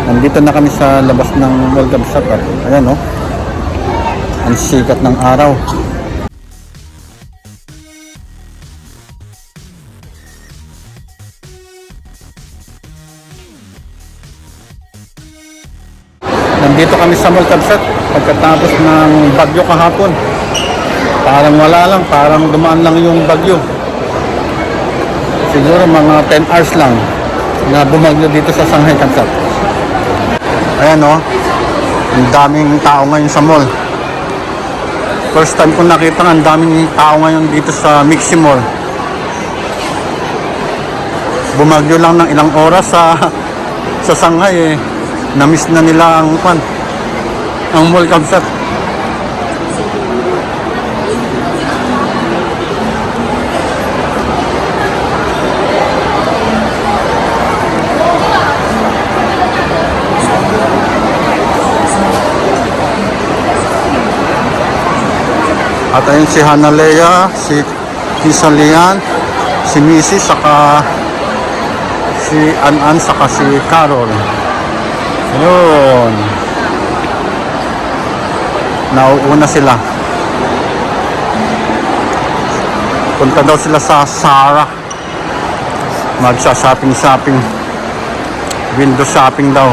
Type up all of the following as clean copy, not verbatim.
Nandito na kami sa labas ng Mall Gamsat. Ayan oh. Ang sikat ng araw. Nandito kami sa Mall Gamsat pagkatapos ng bagyo kahapon. Parang wala lang, parang dumaan lang yung bagyo. Siguro mga 10 hours lang na bumagyo dito sa Shanghai Gamsat. Ayan o, ang daming tao ngayon sa mall. First time ko nakita ang daming tao ngayon dito sa Mixi Mall. Bumagyo lang ng ilang oras sa Shanghai eh. Na-miss na nila ang Mall Gamsat. At ayun si Hanalea, si Kisalian, si Missy, saka si Anan, saka si Carol. Ayun. Nauuna sila. Punta daw sila sa Zara. Magsa-shopping. Window shopping daw.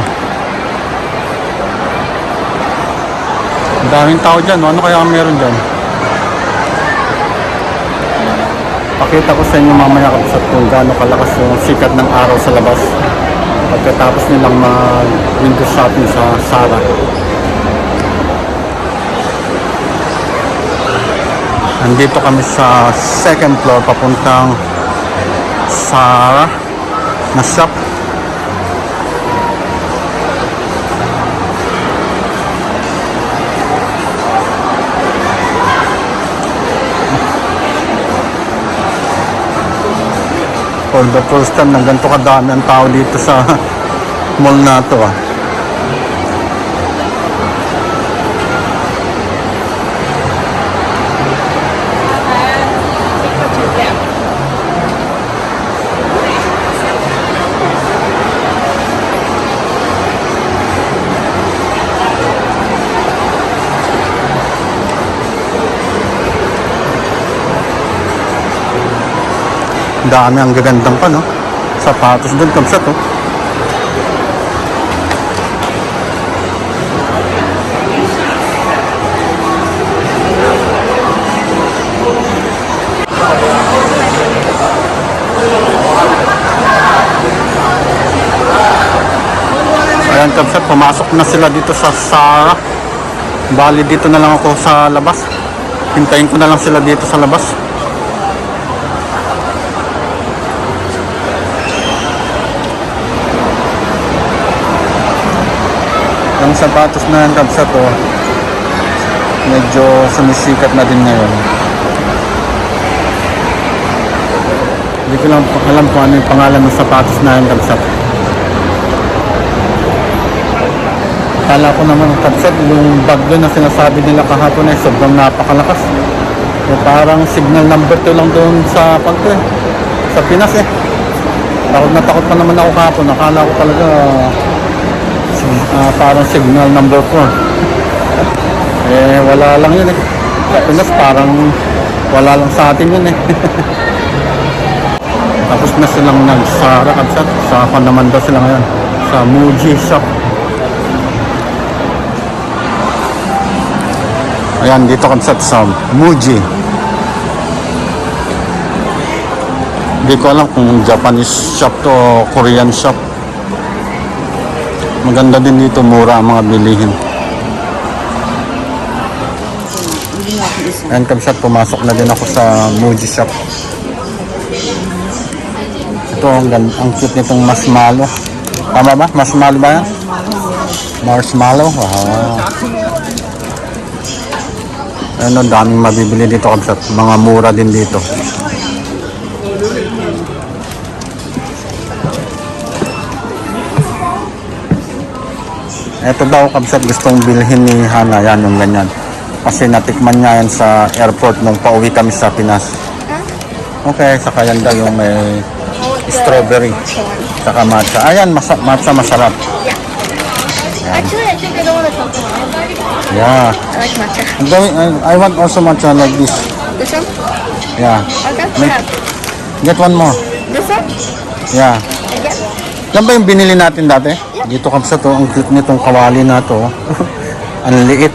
Ang daming tao dyan. Ano kaya meron dyan? Pakita ko sa inyo mamaya kapsat kung gaano kalakas yung sikat ng araw sa labas pagkatapos nilang mag-window shopping sa Zara. Nandito kami sa second floor papuntang Zara na shop. For the first time na ganito kadami ang tao dito sa mall na ito Dami ang gagandang pa, no? Sapatos doon, Gamsat, oh. Ayan, Gamsat, pumasok na sila dito sa Zara. Bali, dito na lang ako sa labas. Hintayin ko na lang sila dito sa labas. Ang sapatos na yung Gamsat medyo sumisikat na din ngayon. Hindi ko lang alam kung ano yung pangalan ng sapatos na yung Gamsat. Kala ko naman Gamsat yung bagyo na sinasabi nila kahapon ay sobrang napakalakas. Parang signal number 2 lang doon sa sa Pinas eh. Takot na takot pa naman ako kahapon. Nakala ko talaga parang signal number 4. Wala lang yun eh. Sa Pinas parang wala lang sa atin yun eh. Tapos na silang nag-Zara Gamsat. Sa naman daw sila ngayon sa Muji shop. Ayan, dito Gamsat sa Muji. Hindi ko alam kung Japanese shop to o Korean shop. Maganda din dito, mura ang mga bilihin. Ayan Gamsat, pumasok na din ako sa Muji shop. Ito, ang cute nitong marshmallow. Tama ba? Marshmallow ba yan? Marshmallow? Wow. Ano, daming mabibili dito Gamsat. Mga mura din dito. Ito daw Gamsat gustong bilhin ni Hana, yan yung ganyan. Kasi natikman niya yan sa airport nung pauwi kami sa Pinas. Okay, saka yan daw yung may strawberry. Saka matcha. Ayan, matcha masarap. Actually, I think I don't want a coconut. Yeah. I like matcha. I want also matcha like this. This one? Yeah. Okay, Make- yeah. Get one more. This one? Yeah. Again? Yan ba yung binili natin dati? Dito kapsa to, ang cute nitong kawali na to. Ang liit.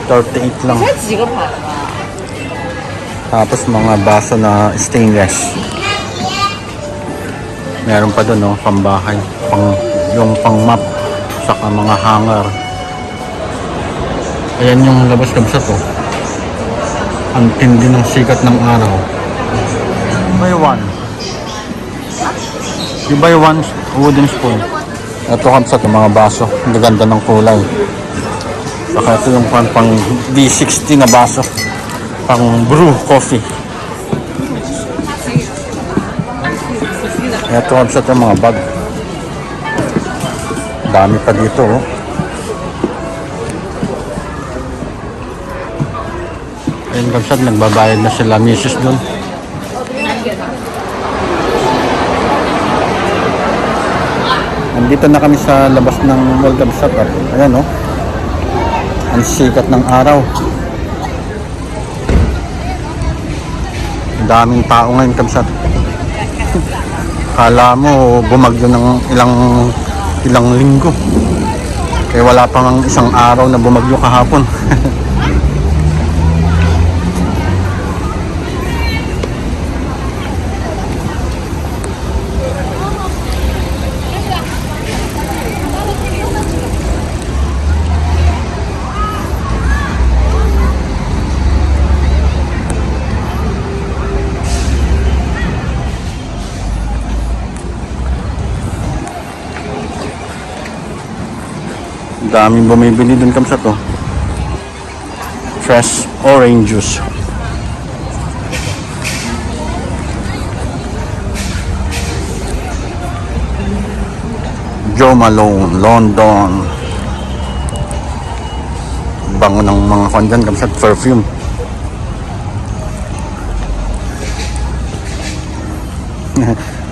$38 lang. Tapos mga baso na stainless. Meron pa doon, no, pambahay. Yung pang map. Saka mga hanger. Ayan yung labas kapsa to. Ang tindi ng sikat ng araw. Buy one. You buy one wooden spoon. Ito kapsa to, mga baso. Ang ganda ng kulay. Saka ito yung pang D60 na baso. Pang brew coffee. Ito kapsa to, mga bag. Dami pa dito, oh. Ayun kapsat, nagbabayad na sila misis dun. Nandito na kami sa labas ng mall kapsat. Ayan, oh. Ang sikat ng araw. Daming tao ngayon kapsat. Kala mo bumagyo ng ilang linggo. Kaya wala pang isang araw na bumagyo kahapon. Daming bumibili dun kamsa to. Fresh orange juice. Joe Malone, London. Bango ng mga kondyan kamsa, perfume.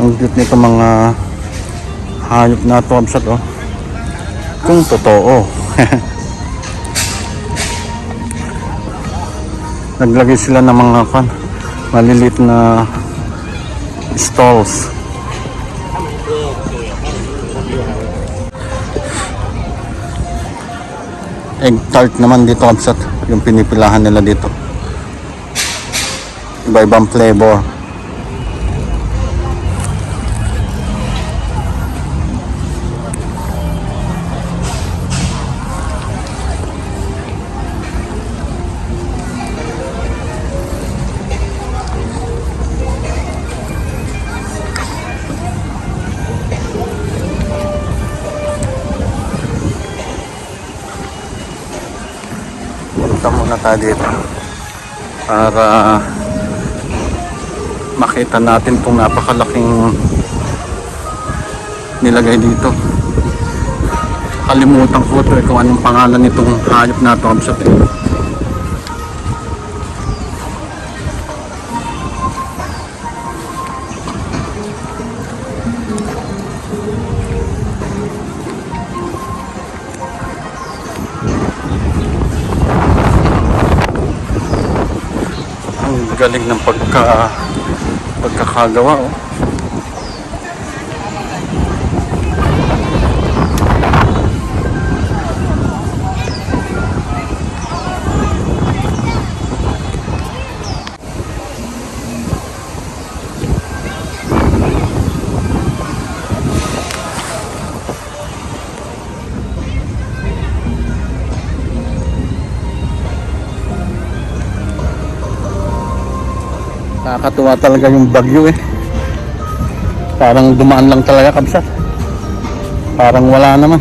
Ang cute nito mga hayop na to kamsa to. Kung totoo. Naglagay sila ng mga maliliit na stalls. Egg tart naman dito kapsat, yung pinipilahan nila dito. Iba-ibang flavor. Punta muna tayo dito para makita natin itong napakalaking nilagay dito. Kalimutan ko ito kung anong pangalan nitong hayop na ito kapsat. Galing ng pagkakagawa, oh. Nakakatuwa talaga yung bagyo, eh. Parang dumaan lang talaga kapsat. Parang wala naman.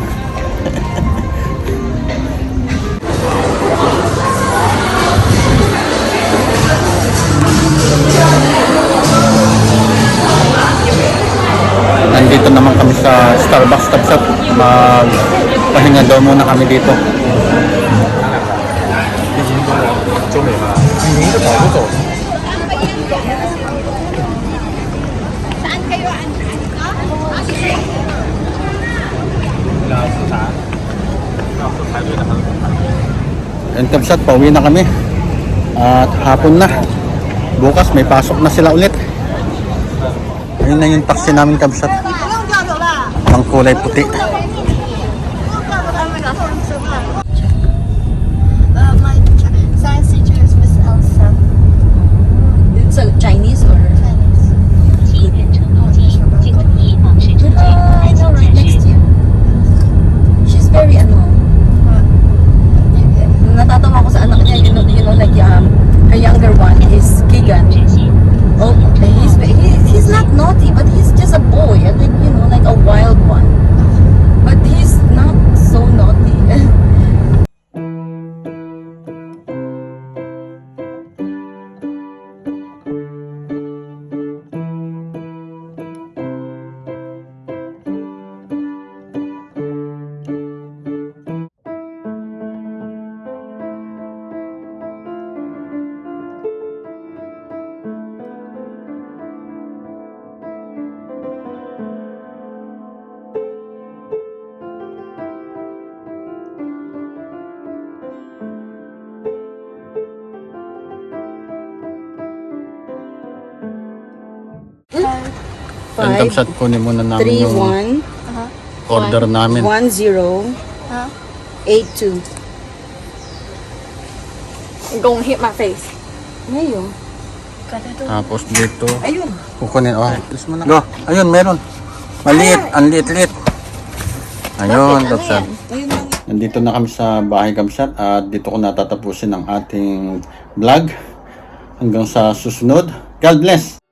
Nandito naman kami sa Starbucks kapsat. Magpahinga daw muna kami dito. And Kamsat, pauwi na kami. At hapon na. Bukas may pasok na sila ulit. Ayun na yung taxi namin, Kamsat. Ang kulay puti. My science teacher is Miss Elsa. It's a Chinese or? Chinese. I know, right next year. She's very natatawa ko sa anak niya, you know, like her younger one is Keegan. Oh, he's not naughty, but he's just a boy. I think, you know, like a wild one. But he's not so naughty. And Kamsat, kunin muna namin 3, yung 1, order namin. 1, 0, Huh? 8, 2. You're gonna hit my face. Ngayon. Tapos dito, Ayun. kukunin. Oh, go. Ayun, meron. Maliit, ang liit-liit. Ayun, Kamsat. Ayun lang. Nandito na kami sa bahay, Kamsat, at dito ko natatapusin ang ating vlog. Hanggang sa susunod. God bless!